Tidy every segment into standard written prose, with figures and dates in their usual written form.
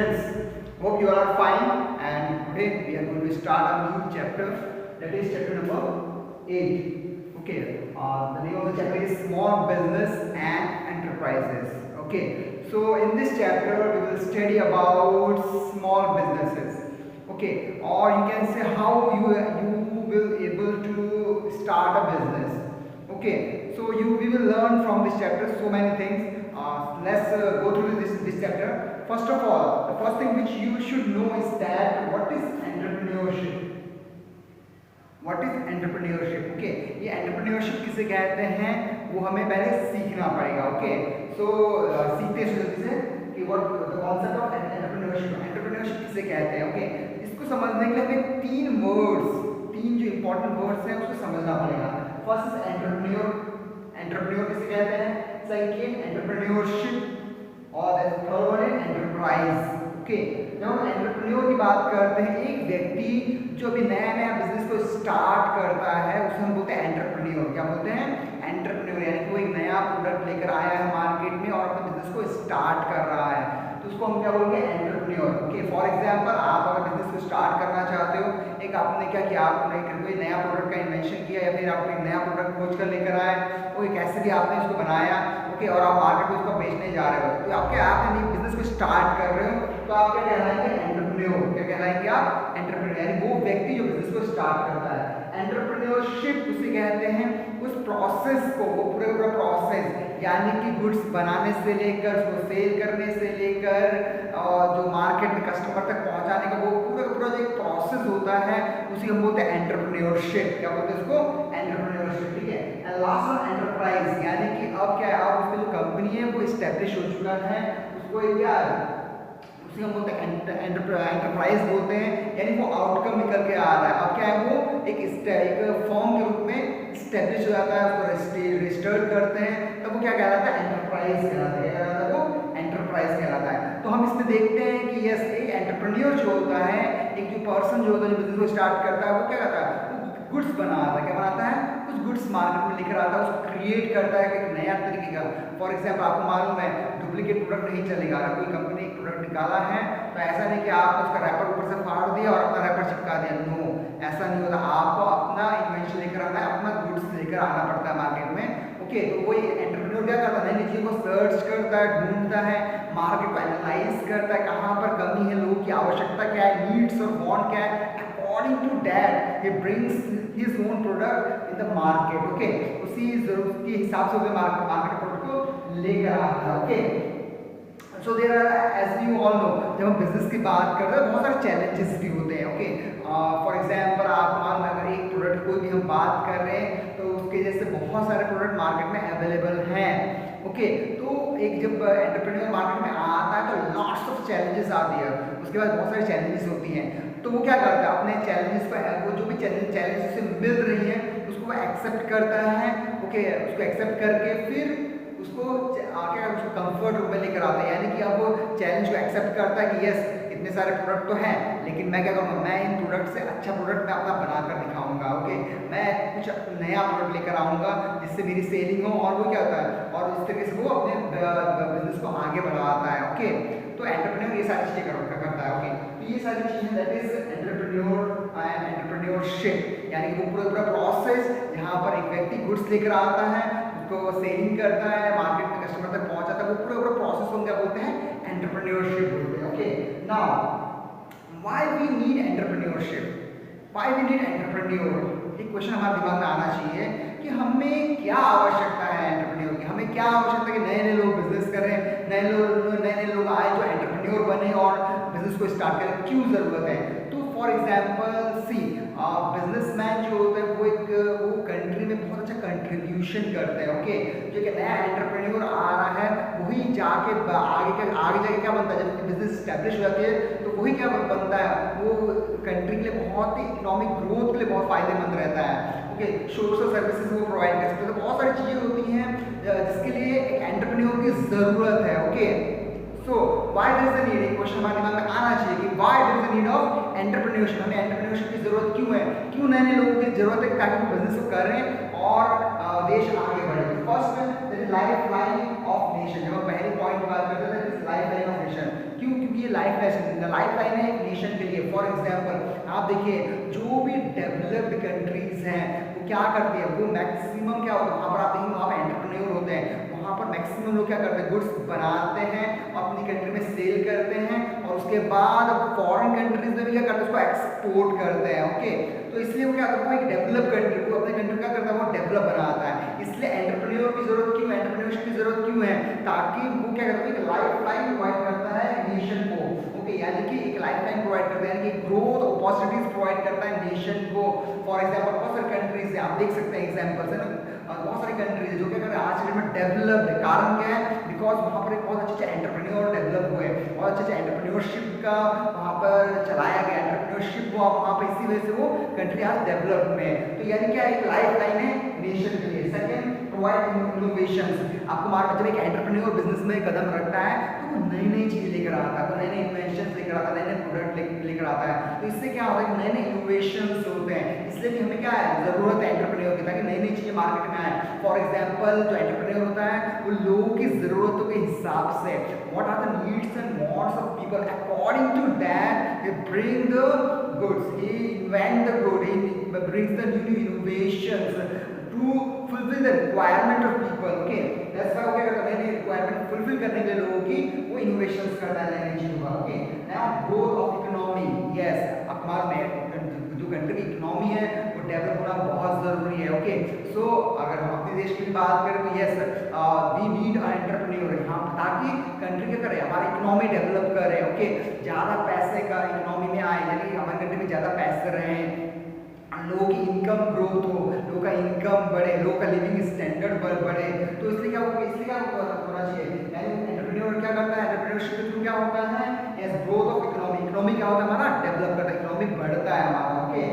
students, hope you all are fine, and today we are going to start a new chapter, that is chapter number 8. Okay, the name of the chapter is Small Business and Enterprises. Okay, so in this chapter we will study about small businesses. Okay, or you can say how you will able to start a business. Okay, so we will learn from this chapter so many things. Let's go through this chapter. First of all, the first thing which you should know is that what is entrepreneurship. What is entrepreneurship? Okay, ये entrepreneurship किसे कहते हैं वो हमें पहले सीखना पड़ेगा. Okay, so सीखते हैं कि what the concept of entrepreneurship किसे कहते हैं. Okay, इसको समझने के लिए हमें तीन जो important words हैं उसको समझना पड़ेगा. First is entrepreneur किसे कहते हैं, second entrepreneurship और third one is enterprise. Okay, जब हम एंटरप्रेन्योर की बात करते हैं, एक व्यक्ति जो अभी नया बिजनेस को स्टार्ट करता है उसे हम बोलते हैं एंटरप्रेन्योर. क्या बोलते हैं? एंटरप्रेन्योर. यानी कि वो एक नया प्रोडक्ट लेकर आया है मार्केट में और अपने बिजनेस को स्टार्ट कर रहा है, तो उसको हम क्या बोलेंगे? एंटरप्रेन्योर. ओके, फॉर एग्जांपल आप अगर बिजनेस को स्टार्ट करना चाहते हो, एक आपने क्या किया, आपने कोई नया प्रोडक्ट का इन्वेंशन किया या फिर आप एक नया प्रोडक्ट खोज कर लेकर आए, वो कैसे भी आपने इसको बनाया. ओके, और आप मार्केट में उसको बेचने जा रहे हो, तो आपने बिजनेस को स्टार्ट कर रहे हो, तो आप क्या कहलाएंगे? एंटरप्रेन्योर. क्या कहलाएंगे आप? एंटरप्रेन्योर. यानी वो व्यक्ति जो बिजनेस को स्टार्ट करता है. एंटरप्रेन्योरशिप उसे कहते हैं उस प्रोसेस को, वो पूरा प्रोसेस, यानी कि गुड्स बनाने से लेकर उसको सेल करने से लेकर और जो मार्केट में कस्टमर तक पहुंचाने का वो पूरा जो एक प्रोसेस होता है उसी हम बोलते हैं एंटरप्रेन्योरशिप. क्या बोलते हैं उसको? एंटरप्रेन्योरशिप. ठीक है. एंड लास्ट वन एंटरप्राइज, यानी कि अब क्या है, अब उसकी जो कंपनी है वो इस्टेब्लिश हो चुका है, उसको क्या उसी हम बोलते हैं एंटरप्राइज बोलते हैं. यानी वो आउटकम निकल के आ रहा है. अब क्या है, वो एक फॉर्म के रूप में स्टेब्लिश हो जाता है, उसको रजिस्टर्ड करते हैं, तब वो क्या कहलाता है? एंटरप्राइज कहलाता है. क्या कहलाता है? वो एंटरप्राइज कहलाता है. तो हम इसमें देखते हैं कि यस, एक एंटरप्रेन्योर जो होता है, एक जो पर्सन जो होता है जो बिजनेस को स्टार्ट करता है, वो क्या करता है? गुड्स बनाता है. क्या बनाता है? कुछ गुड्स मार्केट में लेकर आता है, उसको क्रिएट करता है एक नया तरीके का. फॉर एग्जांपल आपको मालूम है डुप्लीकेट प्रोडक्ट नहीं चलेगा. अगर कोई कंपनी एक प्रोडक्ट निकाला है तो ऐसा नहीं कि आपने उसका रैपर ऊपर से फाड़ दिया और अपना रैपर चिपका दिया. नो, ऐसा नहीं होता. आपको अपना इन्वेंशन लेकर आना है, अपना गुड्स लेकर आना पड़ता है मार्केट में. ओके, तो वही एंटरप्रेन्योर क्या करता है? नई चीज़ों को सर्च करता है, ढूंढता है, मार्केट को एनालाइज करता है, कहाँ पर कमी है, लोगों की आवश्यकता क्या है, नीड्स और वांट क्या है. According to that, he brings his own product in the market. Okay, उसी जरूरत के हिसाब से वो मार्केट प्रोडक्ट को लेकर आता है. Okay, so there are, as you all know, जब हम बिजनेस की बात करते हैं बहुत सारे चैलेंजेस भी होते हैं. ओके, फॉर एग्जांपल आप मान लो अगर एक प्रोडक्ट कोई भी हम बात कर रहे हैं तो उसके जैसे बहुत सारे प्रोडक्ट मार्केट में अवेलेबल हैं. ओके, तो एक जब एंटरप्रेन्योर मार्केट में आता है तो लॉट्स ऑफ चैलेंजेस आती है, उसके बाद बहुत सारी चैलेंजेस होती हैं. तो वो क्या करता है? अपने चैलेंजेस को, वो जो भी चैलेंज उसे मिल रही है उसको वो एक्सेप्ट करता है. ओके, उसको एक्सेप्ट करके फिर उसको आगे उसको कंफर्ट रूम में लेकर आता है. यानी कि अब वो चैलेंज को एक्सेप्ट करता है कि यस, इतने सारे प्रोडक्ट तो हैं, लेकिन मैं क्या करूँगा, मैं इन प्रोडक्ट से अच्छा प्रोडक्ट मैं अपना बनाकर दिखाऊंगा. ओके, मैं कुछ नया प्रोडक्ट लेकर आऊँगा जिससे मेरी सेलिंग हो, और वो क्या होता है, और इस तरीके से वो अपने बिजनेस को आगे बढ़ाता है. ओके, तो एंटरप्रेन्योर ये सारी चीज़ें करता है. ओके, तो ये सारी चीज़ें that is entrepreneur and entrepreneurship. यानी कि वो पूरा प्रोसेस जहाँ पर एक व्यक्ति गुड्स लेकर आता है, उसको सेलिंग करता है, मार्केट में कस्टमर तक पहुँचाता है, वो पूरा प्रोसेस को क्या बोलते हैं? एंटरप्रेन्योरशिप बोलते हैं. Okay, now why we need entrepreneurship, why we need entrepreneur. एक क्वेश्चन हमारे दिमाग में आना चाहिए कि हमें क्या आवश्यकता है एंटरप्रेन्योर की. हमें क्या आवश्यकता है कि नए लोग बिजनेस करें, नए लोग आए जो एंटरप्रेन्योर बने और बिजनेस को स्टार्ट करें. क्यों ज़रूरत है? तो फॉर एग्जांपल सी, बिजनेसमैन जो होते हैं वो कंट्री में बहुत अच्छा कंट्रीब्यूशन करते हैं. ओके, जो एक नया एंटरप्रेन्योर आ रहा है वही जाके आगे जाके क्या बनता है, जब बिजनेस स्टैब्लिश हो जाती है तो वही क्या बनता है, वो कंट्री के लिए बहुत ही इकोनॉमिक ग्रोथ के लिए बहुत फायदेमंद रहता है. ओके, सोशल सर्विसेज वो प्रोवाइड कर सकते हैं. तो बहुत सारी चीज़ें होती हैं जिसके लिए एक एंटरप्रेन्योर की ज़रूरत है. Okay, so why there is the need. एक क्वेश्चन हमारे दिमाग में आना चाहिए कि why there is the need of entrepreneurship. हमें एंटरप्रेन्योरशिप की जरूरत क्यों है, क्यों नए लोगों की जरूरत है ताकि वो बिजनेस को करें और देश आगे बढ़े. First that is life line of nation. जब हम पहले पॉइंट की बात करते हैं that is life line of nation. क्यों? क्योंकि ये लाइफ लाइन है एक नेशन के लिए। फॉर एग्जाम्पल आप देखिए जो भी डेवलप्ड कंट्रीज हैं वो क्या करती है, वो मैक्सिमम क्या होता है, वहाँ पर आप देखिए वहाँ पर एंटरप्रेन्योर होते हैं, वहाँ पर मैक्सिमम लोग क्या करते हैं, गुड्स बनाते हैं, अपनी कंट्री में सेल करते हैं और उसके बाद फॉरेन कंट्रीज में भी क्या करते हैं, उसको एक्सपोर्ट करते हैं। ओके, तो इसलिए वो क्या करता है, वो एक डेवलप कंट्री को अपने कंट्री क्या करता है, वो डेवलप बनाता है। इसलिए एंटरप्रेन्योर की जरूरत क्यों है, एंटरप्रेन्योरशिप की जरूरत क्यों है, ताकि वो क्या करता है, एक लाइफ लाइन प्रोवाइड करता है नेशन को। ओके, यानी कि एक लाइफ लाइन प्रोवाइड करता है, यानी कि ग्रोथ अपॉर्चुनिटीज प्रोवाइड करता है नेशन को। फॉर एग्जाम्पल बहुत सारी कंट्रीज है, आप देख सकते हैं एग्जाम्पल्स है ना, बहुत सारी कंट्रीज है जो क्या कर रहे हैं आज के डेट में डेवलप्ड है। कारण क्या है, बिकॉज वहाँ पर एक बहुत अच्छे एंटरप्रेन्योर डेवलप हुए, बहुत अच्छे एंटरप्रेन्योरशिप का वहाँ पर चलाया गया, एंटरप्रेन्योरशिप हुआ वहाँ पर, इसी वजह से वो कंट्री आज डेवलप में। तो यानी क्या एक लाइफ लाइन है नेशन के लिए। Second, provide innovations. आपको मालूम है जब एक एंटरप्रेन्योर बिजनेस में कदम रखता है तो वो नई नई चीज़ लेकर आता है, वो नए नए इन्वेंशन लेकर आता है, नए नए प्रोडक्ट लेकर आता है। तो इससे क्या होता है कि नए नए इनोवेशंस होते हैं, इसलिए कि हमें क्या है ज़रूरत है एंटरप्रेन्योर की, ताकि नई नई चीज़ें मार्केट में आए। फॉर एग्जाम्पल जो एंटरप्रेन्योर होता है वो लोगों की ज़रूरतों के हिसाब से what are the needs and wants of people, according to that he bring the goods, he invent the good, he brings the new innovations to fulfill the requirement of people. Okay, that's why क्या करता है, नई requirement fulfil करने के लिए लोगों की वो इनोवेशंस करता है, नई चीज़ों का। Okay, now growth of economy. Yes, हमारे जो कंट्री की इकोनॉमी है वो डेवलप होना बहुत ज़रूरी है। ओके, सो अगर हम अपने देश की बात करें तो यस वी नीड एंटरप्रेन्योर, हाँ, ताकि कंट्री क्या करे, हमारी इकोनॉमी डेवलप करे। ओके, ज़्यादा पैसे का इकोनॉमी में आए, यानी हमारी कंट्री में ज़्यादा पैसे रहें, लोगों की इनकम ग्रोथ हो, लोगों का इनकम बढ़े, लोगों का लिविंग स्टैंडर्ड बढ़े। तो इसलिए क्या होना चाहिए, यानी एंटरप्रेन्योर क्या करता है, एंटरप्रेन्योरशिप के थ्रू क्या होता है, yes growth of economy. Economy क्या होता है हमारा, डेवलप करता है, इकोनॉमी बढ़ता है हमारा। ओके,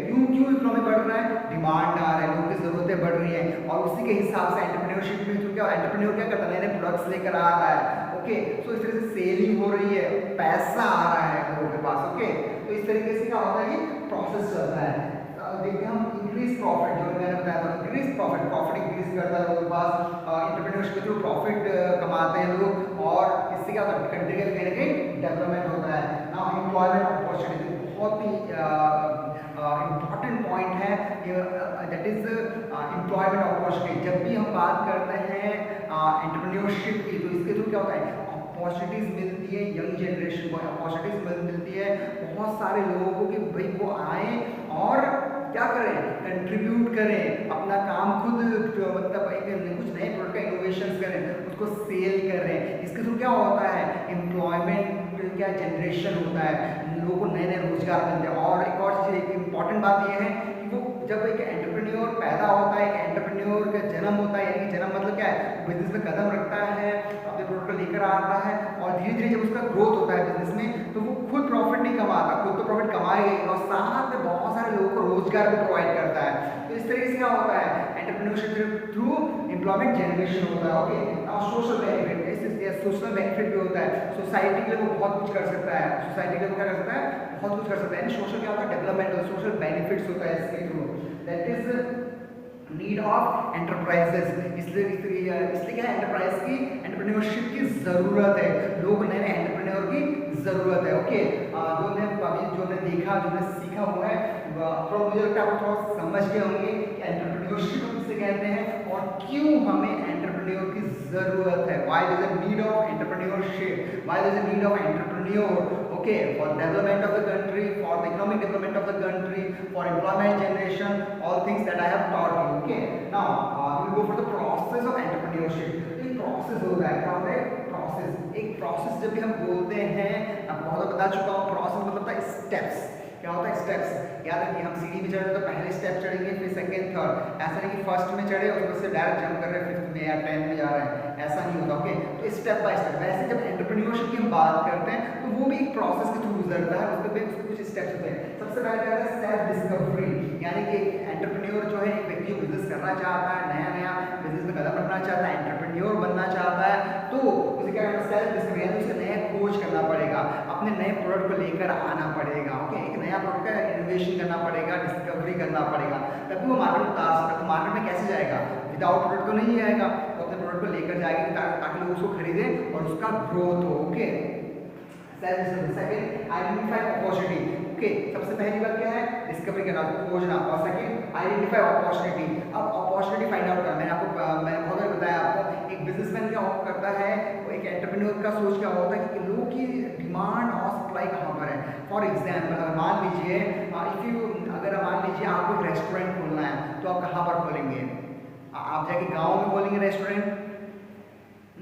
क्यों इकोनॉमी बढ़ रहा है, डिमांड आ रहा है, लोगों की ज़रूरतें बढ़ रही हैं और उसी के हिसाब से एंटरप्रेन्योरशिप में जो क्या एंटरप्रेन्योर क्या करता है, नए नए प्रोडक्ट्स लेकर आ रहा है। ओके, सो इस तरह से सेलिंग हो रही है, पैसा आ रहा है लोगों के पास। ओके, तो इस तरीके से क्या होता है, ये प्रोसेस चलता है। देखते हैं हम इंक्रीज प्रॉफिट, जो मैंने बताया था इंक्रीज प्रॉफिट इंक्रीज करता है लोगों के पास, एंटरप्रेन्योरशिप के थ्रू प्रॉफिट कमाते हैं लोग और इससे क्या होता है, कंट्री का कहीं ना कहीं डेवलपमेंट होता है। नाउ एम्प्लॉयमेंट अपॉर्चुनिटी बहुत ही इम्पॉर्टेंट पॉइंट है, दैट इज एम्प्लॉयमेंट अपॉर्चुनिटी। जब भी हम बात करते हैं एंटरप्रेन्योरशिप की तो इसके थ्रू क्या होता है, अपॉर्चुनिटीज़ मिलती है, यंग जनरेशन को अपॉर्चुनिटीज़ मिलती है, बहुत सारे लोगों को कि भाई वो आए और क्या करें, कंट्रीब्यूट करें, अपना काम खुद मतलब एक कुछ नए प्रोडक्ट का इनोवेशन करें, उसको सेल करें। इसके थ्रू क्या होता है, एम्प्लॉयमेंट क्या जनरेशन होता है, लोगों को नए नए रोजगार मिलते हैं। और एक और चीज़, एक इम्पॉर्टेंट बात यह है कि वो जब एक एंटरप्रेन्योर पैदा होता है, एक एंटरप्रेन्योर का जन्म होता है, यानी कि जन्म मतलब क्या है, बिजनेस में कदम रखता है, अपने प्रोडक्ट को लेकर आता है और धीरे धीरे जब उसका ग्रोथ होता है बिजनेस में तो वो खुद प्रॉफिट नहीं कमाता, खुद तो प्रॉफिट कमाएगा और साथ में बहुत सारे लोगों को रोजगार भी प्रोवाइड करता है। तो इस तरीके से क्या होता है, एंटरप्रेन्योरशिप थ्रू एम्प्लॉयमेंट जनरेशन होता है। ओके, और सोशल बेनिफिट, सोशल बेनिफिट भी होता है, सोसाइटी के लिए वो बहुत कुछ कर सकता है, सोसाइटी के लिए वो क्या कर सकता है, बहुत कुछ कर सकता है। सोशल क्या होता है, डेवलपमेंट और सोशल बेनिफिट्स होता है इसके through, that is need of enterprises. इसलिए क्या है, एंटरप्राइज की एंटरप्रेन्योरशिप की ज़रूरत है, लोग नए नए एंटरप्रेन्योर की ज़रूरत है। ओके, जो हमने देखा, जो हमने सीखा हुआ है, थोड़ा मुझे लगता है आप थोड़ा समझ गए होंगे कि एंटरप्रेन्योरशिप किसे कहते हैं और क्यों हमें एंटरप्रेन्योर की ज़रूरत है। Why there is a need of entrepreneurship, why there is a need of entrepreneur. Okay, for development of the country, for the economic development of the country, for employment generation, all things that I have taught you. Okay, now we will go for the process of entrepreneurship. तो एक process होता है, क्या होता है process, एक process जब भी हम बोलते हैं, अब बहुत बता चुका हूँ, process मतलब होता है steps। क्या होता है स्टेप्स, याद रखिए हम सीढ़ी में चढ़े तो पहले स्टेप चढ़ेंगे फिर सेकंड थर्ड, ऐसा नहीं कि फर्स्ट में चढ़े और उससे डायरेक्ट जंप कर रहे हैं फिफ्थ में या 10th में जा रहे हैं, ऐसा नहीं होता। ओके, तो स्टेप बाय स्टेप। वैसे जब एंटरप्रेन्योरशिप की हम बात करते हैं तो वो भी एक प्रोसेस के थ्रू गुजरता है, उसके कुछ स्टेप्स होते हैं। सबसे पहले आता है सेल्फ डिस्कवरी, यानी कि एंटरप्रेन्योर जो है एक व्यक्ति जो बिजनेस करना चाहता है, नया नया बिजनेस में कदम रखना चाहता है, एंटरप्रेन्योर बनना चाहता है, तो उसे क्या करना है, सेल्फ डिस्कवरी, यानी उसे नया खोज करना पड़ेगा, अपने नए प्रोडक्ट को लेकर आना पड़ेगा। ओके, एक नया प्रोडक्ट का इनोवेशन करना पड़ेगा, डिस्कवरी करना पड़ेगा, तभी वो मार्केट में उतार सकता है। तो मार्केट में कैसे जाएगा, विदाउट प्रोडक्ट तो नहीं जाएगा, तो अपने प्रोडक्ट को लेकर जाएगा ताकि लोग उसको खरीदें और उसका ग्रोथ हो। Okay, self discovery. Second, identify opportunity. Okay, सबसे पहली बात क्या है, डिस्कवरी करना, खोजना। और सेकंड, आइडेंटिफाई अपॉर्चुनिटी। अब अपॉर्चुनिटी फाइंड आउट करना, मैंने बहुत बार बताया आपको, एक बिजनेसमैन क्या करता है, वो एक एंटरप्रेन्योर का सोच क्या होता है कि लोगों की डिमांड और सप्लाई कहाँ पर है। फॉर एग्जाम्पल, अगर मान लीजिए आपको एक रेस्टोरेंट खोलना है, तो आप कहाँ पर खोलेंगे? आप जाके गाँव में खोलेंगे रेस्टोरेंट?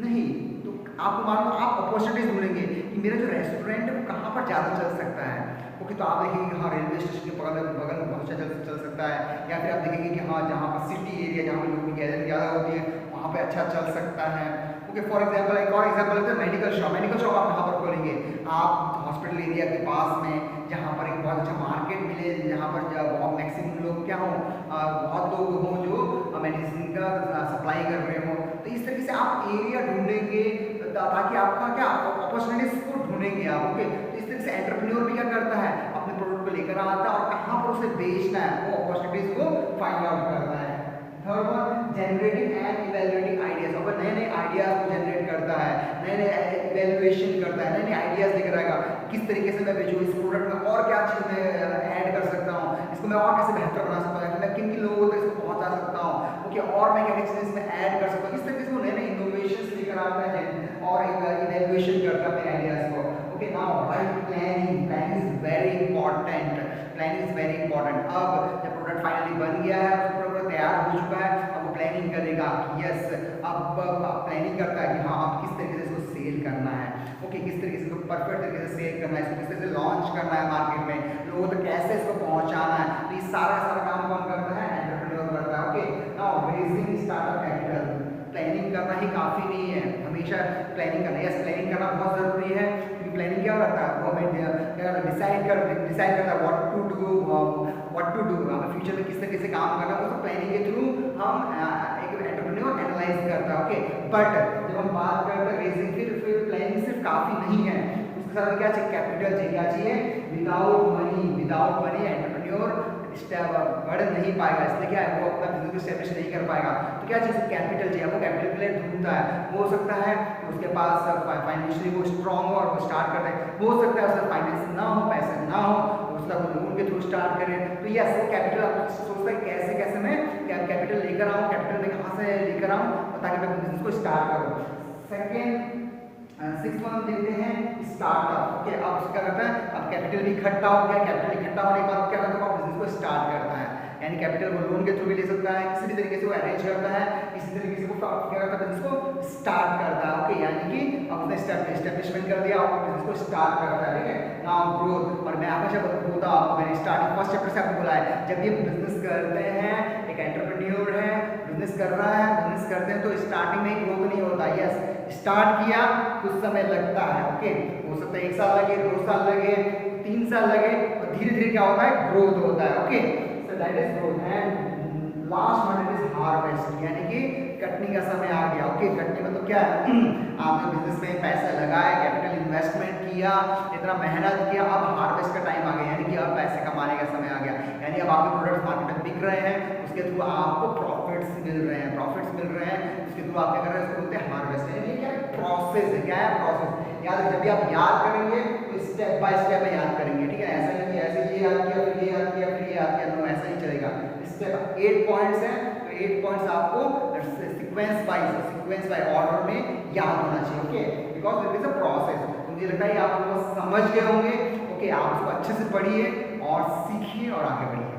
नहीं। तो आपको मालूम, आप अपॉर्चुनिटीज ढूंढेंगे कि मेरा जो रेस्टोरेंट है वो कहाँ पर ज़्यादा चल सकता है। ओके, तो आप देखेंगे कि हाँ, रेलवे स्टेशन के बगल में बहुत अच्छा चल सकता है, या फिर आप देखेंगे कि हाँ, जहाँ पर सिटी एरिया, जहाँ पर लोगों की गैदरिंग ज़्यादा होती है, वहाँ पे अच्छा चल सकता है। ओके, फॉर एग्जाम्पल, एक और एग्जाम्पल है मेडिकल शॉप। मेडिकल शॉप आप कहाँ पर खोलेंगे? आप हॉस्पिटल एरिया के पास में, जहाँ पर एक बहुत अच्छा मार्केट मिले, जहाँ पर बहुत मैक्सिमम लोग क्या हों, बहुत लोग हों जो मेडिसिन का सप्लाई कर रहे हों। तो इस तरीके से आप एरिया ढूंढेंगे ताकि आपका क्या अपॉर्चुनिटीज को ढूंढेंगे आप। ओके, तो इस तरह से एंटरप्रेन्योर भी क्या करता है, अपने प्रोडक्ट को लेकर आता है और कहाँ पर उसे बेचना है, वो अपॉर्चुनिटीज को फाइंड आउट करता है। Third one, generating and evaluating ideas. अगर नए नए आइडियाज को जनरेट करता है, नए नए इवेल्युएशन करता है, नए नए आइडियाज लेकर आएगा, किस तरीके से मैं बेचूँ, इस प्रोडक्ट में और क्या चीज़ मैं ऐड कर सकता हूँ, इसको मैं और कैसे बेहतर बना सकता हूँ, मैं किन किन लोगों तक इसको पहुँचा सकता हूँ। ओके, और मैं क्या चीज़ इसमें ऐड कर सकता हूँ, इस तरीके से वो नए नए इनोवेशंस लेकर आता है और एक इवेल्युएशन करता है अपने आइडियाज को। Okay, now right planning. Planning is very important. Planning is very important. अब जब प्रोडक्ट फाइनली बन गया है, प्रोडक्ट तैयार हो चुका है, अब वो प्लानिंग करेगा कि यस, अब प्लानिंग करता है कि हाँ, अब किस तरीके से इसको सेल करना है। ओके, किस तरीके से इसको परफेक्ट तरीके से सेल करना है, इसको किस तरीके से लॉन्च करना है मार्केट में, लोगों तक कैसे इसको पहुंचाना है। तो ये सारा काम कौन करता है? एंटरप्रेन्योर करता है। Okay, now raising startup capital. Planning करना ही काफ़ी नहीं है, हमेशा प्लानिंग करना। यस, प्लानिंग करना बहुत ज़रूरी है, क्योंकि प्लानिंग क्या करता है, गवर्नमेंट डिसाइड करता है व्हाट टू डू, हमें फ्यूचर में किस तरीके से काम करना है, वो सब प्लानिंग के थ्रू हम एक एंटरप्रेन्योर एनालाइज करता है। ओके, बट जब हम बात करते हैं रेजिंग, फिर प्लानिंग सिर्फ काफ़ी नहीं है, उसके साथ क्या चाहिए? कैपिटल चाहिए। क्या चाहिए? विदाउट मनी एंटरप्रेन्योर स्टेप बढ़ नहीं पाएगा, इसलिए क्या है, वो अपना बिजनेस को एस्टेब्लिश नहीं कर पाएगा। तो क्या चीज़? कैपिटल चाहिए। वो कैपिटल के लिए ढूंढता है, हो सकता है उसके पास फाइनेंशियली वो स्ट्रॉन्ग हो और वो स्टार्ट कर दे, हो सकता है उसका फाइनेंस ना हो, पैसे ना हो, उसका वो लोन के थ्रू स्टार्ट करे। तो यस, वो कैपिटल आप सोचता है कैसे कैसे मैं कैपिटल लेकर आऊँ, कैपिटल में कहाँ से लेकर आऊँ ताकि मैं बिजनेस को स्टार्ट करूँ। सेकेंड, 6 वन देखते हैं स्टार्टअप। ओके, अब उसका करता है, अब कैपिटल भी इकट्ठा हो गया, कैपिटल इकट्ठा होने के बाद क्या करता है, बिजनेस को स्टार्ट करता है, यानी कैपिटल वो लोन के थ्रू भी ले सकता है, किसी भी तरीके से वो अरेंज करता है, किसी तरीके से वो क्या करता है, बिजनेस को स्टार्ट करता है। ओके, यानी कि अब उसने एस्टेब्लिशमेंट कर दिया और बिजनेस को स्टार्ट करता है। ठीक है, नाउ ग्रोथ। और मैं हमेशा बोलता हूँ, मैंने स्टार्टिंग फर्स्ट चैप्टर से आपको बोला है, जब ये बिजनेस करते हैं, एक एंटरप्रेन्योर है, बिजनेस कर रहा है, बिजनेस करते हैं, तो स्टार्टिंग में ही ग्रोथ नहीं होता। यस, स्टार्ट किया कुछ समय लगता है। ओके, हो सकता है 1 साल लगे, 2 साल लगे, 3 साल लगे, और धीरे धीरे क्या होता है, ग्रोथ होता है। Okay, so that is growth. And last one is harvest, यानी कि कटने का समय आ गया। ओके, कटने मतलब क्या है, आपने बिजनेस में पैसा लगाया, कैपिटल इन्वेस्टमेंट किया, इतना मेहनत किया, अब हार्वेस्ट का टाइम आ गया, यानी कि अब पैसे कमाने का समय आ गया, यानी अब आपके प्रोडक्ट्स मार्केट में बिक रहे हैं, उसके थ्रू आपको प्रॉफिट्स मिल रहे हैं, उसके थ्रू आप क्या कर रहे हैं, उसको बोलते हैं हार्वेस्ट। यानी क्या प्रोसेस है, क्या है प्रोसेस। याद जब भी आप याद करेंगे तो स्टेप बाय स्टेप में याद करेंगे। ठीक है, ऐसा नहीं कि ऐसे ये याद किया, फिर ये याद किया, फिर ये याद किया, तो ऐसा नहीं चलेगा। स्टेप 8 पॉइंट्स हैं, तो 8 पॉइंट्स आपको सीक्वेंस बाय ऑर्डर में याद होना चाहिए। Okay, because it is a process. मुझे लगता है आप लोग समझ गए होंगे। ओके, आप उसको अच्छे से पढ़िए और सीखिए और आगे बढ़िए।